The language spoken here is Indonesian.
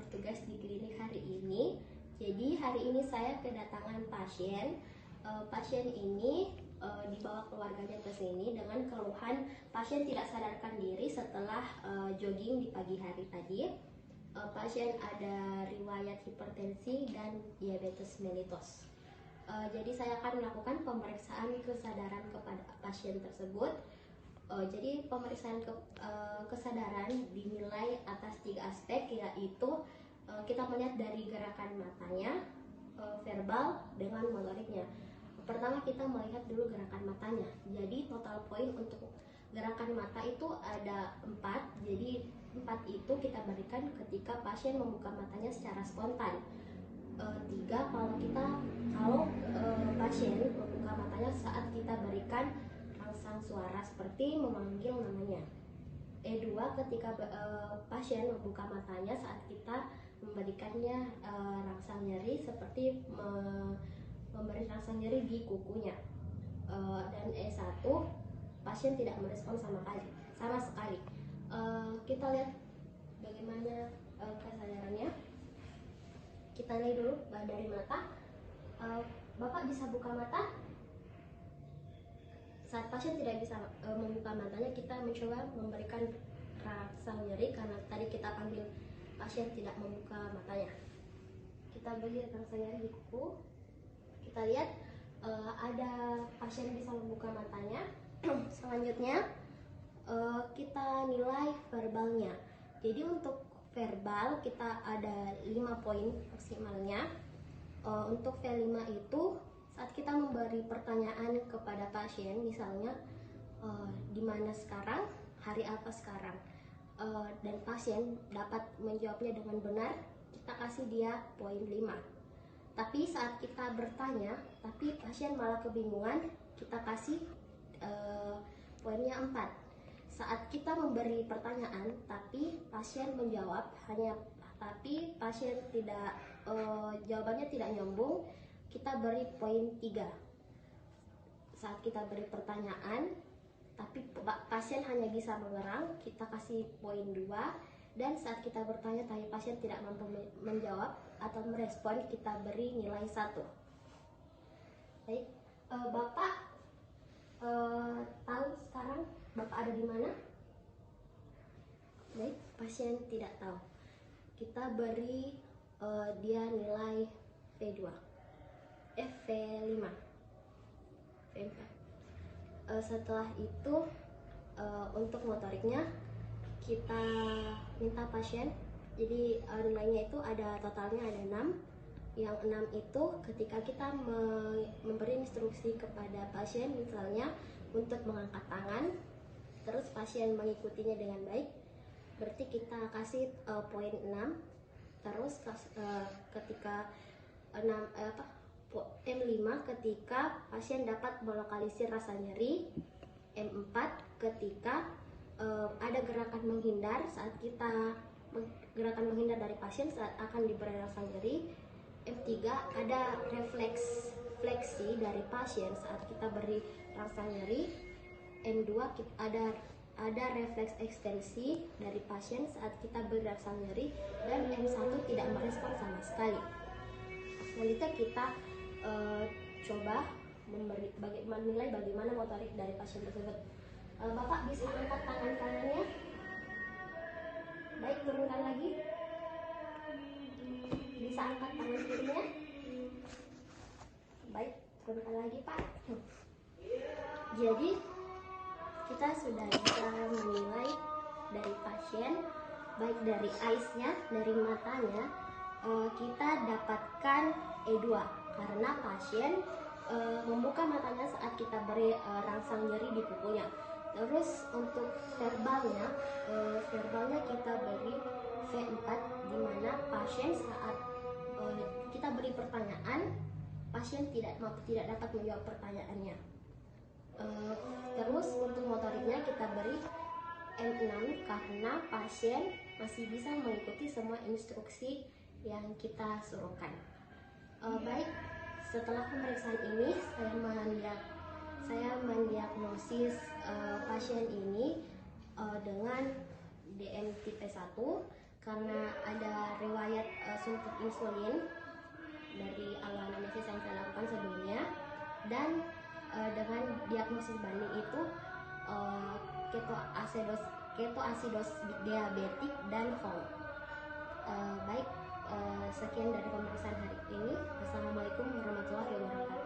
bertugas di klinik hari ini. Jadi hari ini saya kedatangan pasien. Pasien ini dibawa keluarganya ke sini dengan keluhan pasien tidak sadarkan diri setelah jogging di pagi hari tadi. Pasien ada riwayat hipertensi dan diabetes mellitus. Jadi saya akan melakukan pemeriksaan kesadaran kepada pasien tersebut. Jadi pemeriksaan kesadaran dinilai atas 3 aspek, yaitu kita melihat dari gerakan matanya, verbal, dengan motoriknya. Pertama kita melihat dulu gerakan matanya. Jadi total poin untuk gerakan mata itu ada 4. Jadi 4 itu kita berikan ketika pasien membuka matanya secara spontan. 3 kalau pasien membuka matanya saat kita berikan rangsang suara seperti memanggil namanya. 2 ketika pasien membuka matanya saat kita memberikannya rangsang nyeri seperti memberi rangsang nyeri di kukunya. Dan 1 pasien tidak merespon sama sekali. Kita lihat bagaimana kesadarannya. Kita lihat dulu dari mata. Bapak bisa buka mata. Saat pasien tidak bisa membuka matanya, kita mencoba memberikan rangsang nyeri karena tadi kita panggil pasien tidak membuka matanya. Kita beri rangsang nyeri di kuku. Kita lihat ada pasien bisa membuka matanya. Selanjutnya kita nilai verbalnya. Jadi untuk verbal kita ada 5 poin maksimalnya. Untuk V5 itu saat kita memberi pertanyaan kepada pasien, misalnya di mana sekarang, hari apa sekarang, dan pasien dapat menjawabnya dengan benar, kita kasih dia poin 5. Tapi saat kita bertanya tapi pasien malah kebingungan, kita kasih poinnya 4. Saat kita memberi pertanyaan tapi pasien menjawab tapi pasien tidak jawabannya tidak nyambung, kita beri poin 3. Saat kita beri pertanyaan tapi pasien hanya bisa mengerang, kita kasih poin 2. Dan saat kita bertanya tapi pasien tidak mampu menjawab atau merespon, kita beri nilai 1. Baik, Bapak tahu sekarang Bapak ada di mana? Baik, pasien tidak tahu. Kita beri dia nilai V2. V5. V4. Setelah itu untuk motoriknya kita minta pasien. Jadi nilainya itu ada totalnya ada 6. Yang 6 itu ketika kita memberi instruksi kepada pasien, misalnya untuk mengangkat tangan, terus pasien mengikutinya dengan baik, berarti kita kasih poin 6. Terus ketika M5 ketika pasien dapat melokalisir rasa nyeri. M4 ketika ada gerakan menghindar saat kita gerakan menghindar dari pasien saat akan diberi rasa nyeri. M3 ada refleks fleksi dari pasien saat kita beri rasa nyeri. M2 ada refleks ekstensi dari pasien saat kita beri rasa nyeri, dan M1 tidak merespon sama sekali. Selanjutnya kita coba menilai bagaimana motorik dari pasien tersebut. Bapak bisa angkat tangan kanannya. Baik, turunkan lagi. Bisa angkat tangan kirinya. Baik, turunkan lagi, Pak. Jadi kita sudah bisa menilai dari pasien, baik dari eyes-nya, dari matanya, kita dapatkan E2 karena pasien membuka matanya saat kita beri rangsang nyeri di kukunya. Terus untuk verbalnya kita beri V4, di mana pasien saat kita beri pertanyaan, pasien tidak dapat menjawab pertanyaannya. Terus untuk motoriknya kita beri M6 karena pasien masih bisa mengikuti semua instruksi yang kita suruhkan. Baik, setelah pemeriksaan ini saya mendiagnosis pasien ini dengan DM tipe 1 karena ada riwayat suntik insulin dari awal anamnesis yang saya lakukan sebelumnya, dan dengan diagnosis banding itu ketoasidos diabetik dan Hong. Baik, sekian dari pemeriksaan hari ini. Wassalamualaikum warahmatullahi wabarakatuh.